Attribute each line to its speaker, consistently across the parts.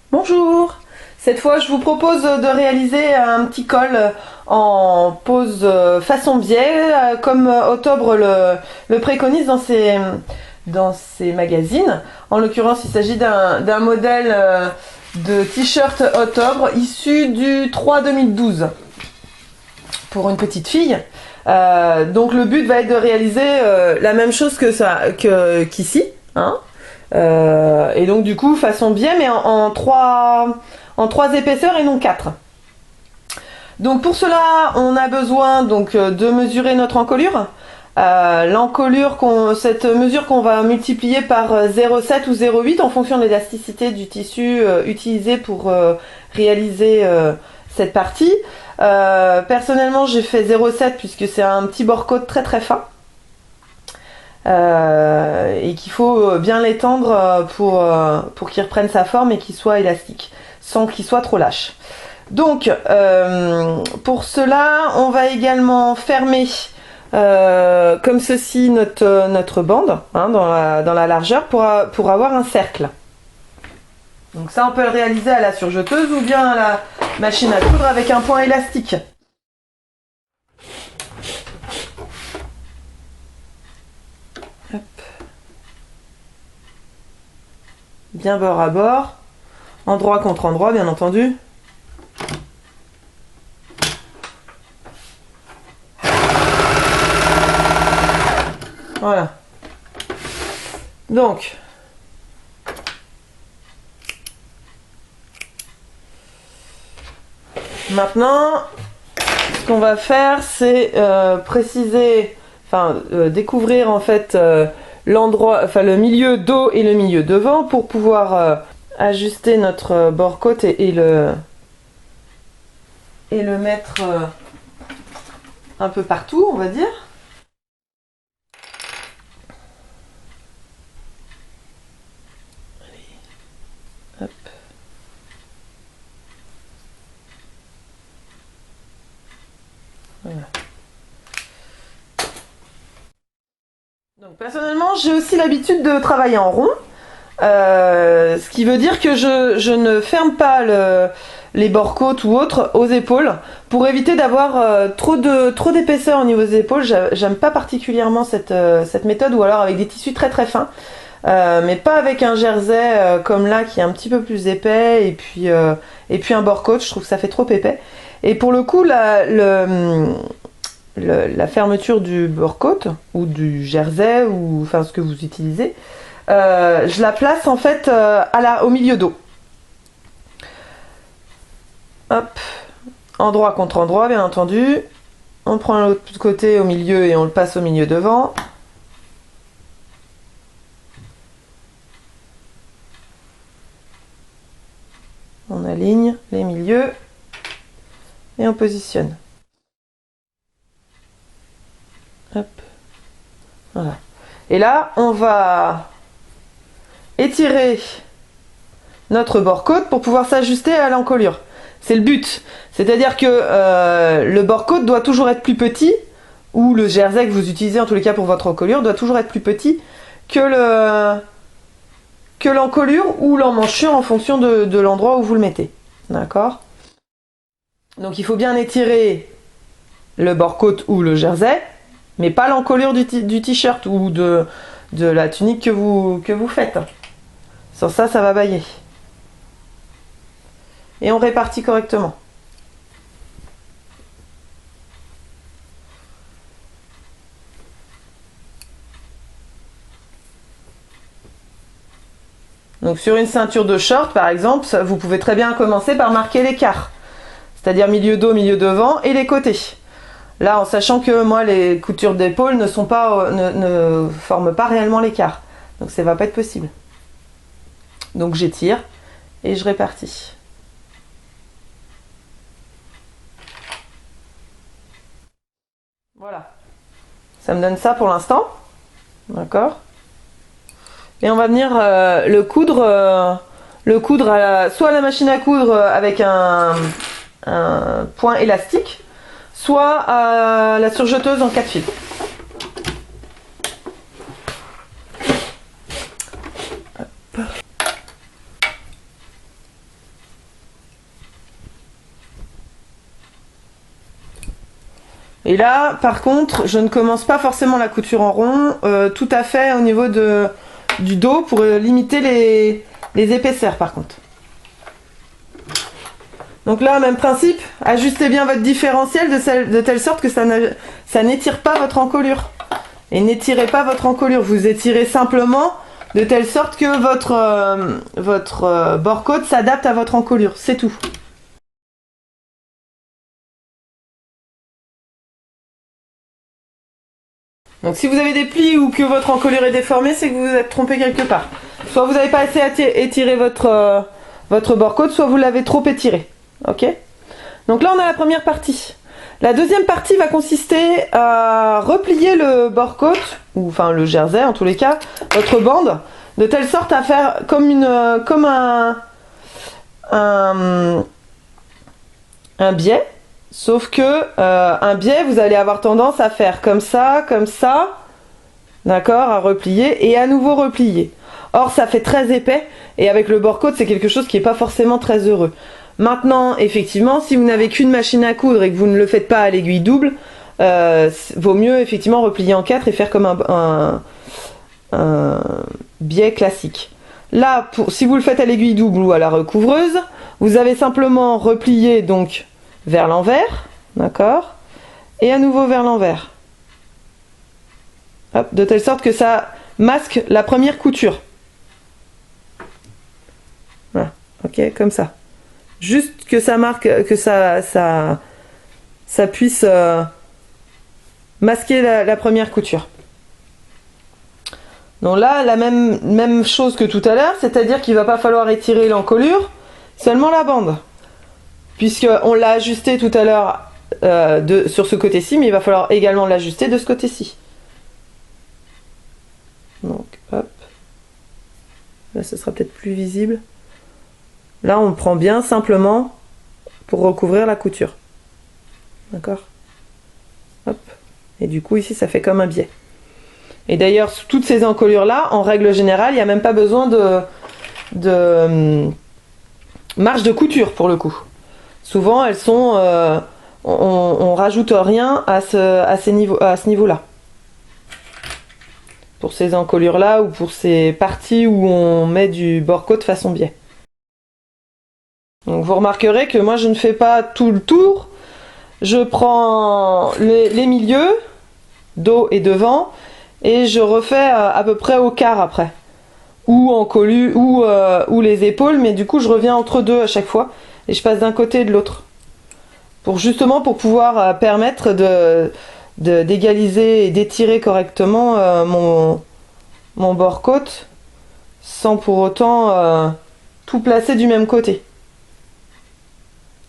Speaker 1: Bonjour! Cette fois, je vous propose de réaliser un petit col en pose façon biais, comme Octobre le préconise dans ses magazines. En l'occurrence, il s'agit d'un modèle de t-shirt Octobre issu du 3 2012 pour une petite fille. Donc le but va être de réaliser la même chose qu'ici, hein. Et donc du coup façon biais mais en trois épaisseurs et non quatre. Donc pour cela on a besoin donc de mesurer notre encolure. Cette mesure qu'on va multiplier par 0,7 ou 0,8 en fonction de l'élasticité du tissu utilisé pour réaliser cette partie. Personnellement j'ai fait 0,7 puisque c'est un petit bord-côte très très fin. Et qu'il faut bien l'étendre pour qu'il reprenne sa forme et qu'il soit élastique, sans qu'il soit trop lâche. Donc, pour cela, on va également fermer comme ceci notre bande hein, dans la largeur pour avoir un cercle. Donc ça, on peut le réaliser à la surjeteuse ou bien à la machine à coudre avec un point élastique. Hop. Bien bord à bord, endroit contre endroit bien entendu. Voilà. Donc, maintenant, ce qu'on va faire, c'est découvrir en fait le milieu dos et le milieu devant pour pouvoir ajuster notre bord-côte et le mettre un peu partout, on va dire. Allez. Hop. Voilà. Donc personnellement, j'ai aussi l'habitude de travailler en rond, ce qui veut dire que je ne ferme pas les bords-côtes ou autres aux épaules pour éviter d'avoir trop d'épaisseur au niveau des épaules. J'aime pas particulièrement cette méthode, ou alors avec des tissus très très fins, mais pas avec un jersey comme là qui est un petit peu plus épais, et puis un bord-côte, je trouve que ça fait trop épais. Et pour le coup, la fermeture du bord-côte ou du jersey ou enfin ce que vous utilisez, je la place en fait au milieu dos. Hop, endroit contre endroit bien entendu. On prend l'autre côté au milieu et on le passe au milieu devant. On aligne les milieux et on positionne. Hop. Voilà. Et là, on va étirer notre bord-côte pour pouvoir s'ajuster à l'encolure. C'est le but. C'est-à-dire que le bord-côte doit toujours être plus petit, ou le jersey que vous utilisez en tous les cas pour votre encolure doit toujours être plus petit que l'encolure ou l'emmanchure en fonction de l'endroit où vous le mettez. D'accord ? Donc il faut bien étirer le bord-côte ou le jersey, mais pas l'encolure du t-shirt ou de la tunique que vous faites. Sans ça, ça va bâiller. Et on répartit correctement. Donc sur une ceinture de short, par exemple, vous pouvez très bien commencer par marquer l'écart. C'est-à-dire milieu dos, milieu devant et les côtés. Là, en sachant que moi, les coutures d'épaule ne forment pas réellement l'écart. Donc ça ne va pas être possible. Donc j'étire et je répartis. Voilà. Ça me donne ça pour l'instant. D'accord ? Et on va venir le coudre soit à la machine à coudre avec un point élastique, soit à la surjeteuse en 4 fils. Et là, par contre, je ne commence pas forcément la couture en rond, tout à fait au niveau du dos pour limiter les épaisseurs par contre. Donc là, même principe, ajustez bien votre différentiel de telle sorte que ça n'étire pas votre encolure. Et n'étirez pas votre encolure, vous étirez simplement de telle sorte que votre bord-côte s'adapte à votre encolure, c'est tout. Donc si vous avez des plis ou que votre encolure est déformée, c'est que vous vous êtes trompé quelque part. Soit vous n'avez pas assez étiré votre bord-côte, soit vous l'avez trop étiré. Ok? Donc là on a la première partie. La deuxième partie va consister à replier le bord-côte, ou enfin le jersey en tous les cas, votre bande, de telle sorte à faire comme un biais. Sauf que un biais, vous allez avoir tendance à faire comme ça, d'accord, à replier et à nouveau replier. Or, ça fait très épais et avec le bord-côte, c'est quelque chose qui n'est pas forcément très heureux. Maintenant, effectivement, si vous n'avez qu'une machine à coudre et que vous ne le faites pas à l'aiguille double, vaut mieux effectivement replier en 4 et faire comme un biais classique. Là, si vous le faites à l'aiguille double ou à la recouvreuse, vous avez simplement replié donc vers l'envers, d'accord, et à nouveau vers l'envers. Hop, de telle sorte que ça masque la première couture. Voilà, ok, comme ça. Juste que ça marque, que ça puisse masquer la première couture. Donc là, la même chose que tout à l'heure, c'est-à-dire qu'il ne va pas falloir étirer l'encolure, seulement la bande. Puisqu'on l'a ajusté tout à l'heure sur ce côté-ci, mais il va falloir également l'ajuster de ce côté-ci. Donc, hop. Là, ce sera peut-être plus visible. Là, on prend bien simplement pour recouvrir la couture. D'accord? Hop. Et du coup, ici, ça fait comme un biais. Et d'ailleurs, toutes ces encolures-là, en règle générale, il n'y a même pas besoin de marge de couture, pour le coup. Souvent, elles sont... on rajoute rien à ce niveau-là. Pour ces encolures-là ou pour ces parties où on met du bord-côte façon biais. Donc vous remarquerez que moi je ne fais pas tout le tour. Je prends les milieux, dos et devant, et je refais à peu près au quart après. Ou encolure, ou les épaules, mais du coup je reviens entre deux à chaque fois. Et je passe d'un côté et de l'autre. Justement pour pouvoir permettre d'égaliser et d'étirer correctement mon bord-côte sans pour autant tout placer du même côté.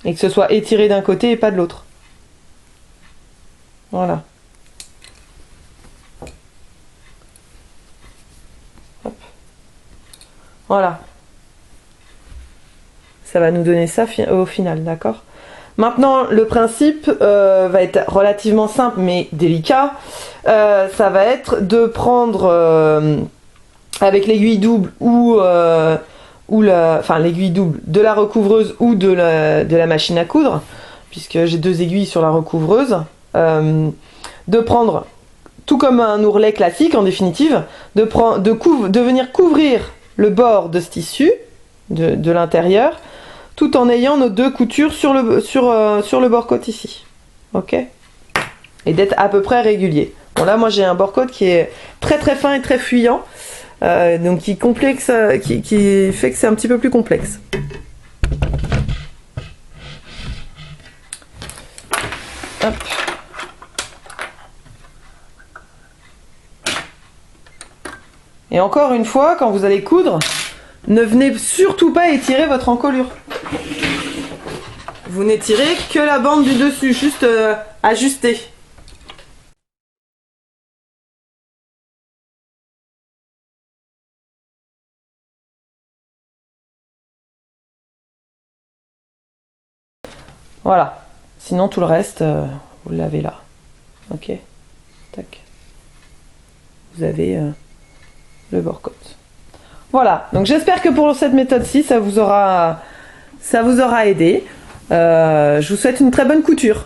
Speaker 1: Et que ce soit étiré d'un côté et pas de l'autre. Voilà. Hop. Voilà. Ça va nous donner ça au final, d'accord ? Maintenant, le principe va être relativement simple mais délicat. Ça va être de prendre avec l'aiguille double l'aiguille double de la recouvreuse ou de la machine à coudre, puisque j'ai deux aiguilles sur la recouvreuse, de prendre, tout comme un ourlet classique en définitive, de venir couvrir le bord de ce tissu, de l'intérieur, tout en ayant nos deux coutures sur le bord-côte ici. Ok ? Et d'être à peu près régulier. Bon là, moi j'ai un bord-côte qui est très très fin et très fuyant. Donc qui fait que c'est un petit peu plus complexe. Hop. Et encore une fois, quand vous allez coudre, ne venez surtout pas étirer votre encolure. Vous n'étirez que la bande du dessus, juste ajuster. Voilà. Sinon, tout le reste, vous l'avez là. Ok. Tac. Vous avez le bord-côte. Voilà. Donc, j'espère que pour cette méthode-ci, ça vous aura aidé. Je vous souhaite une très bonne couture.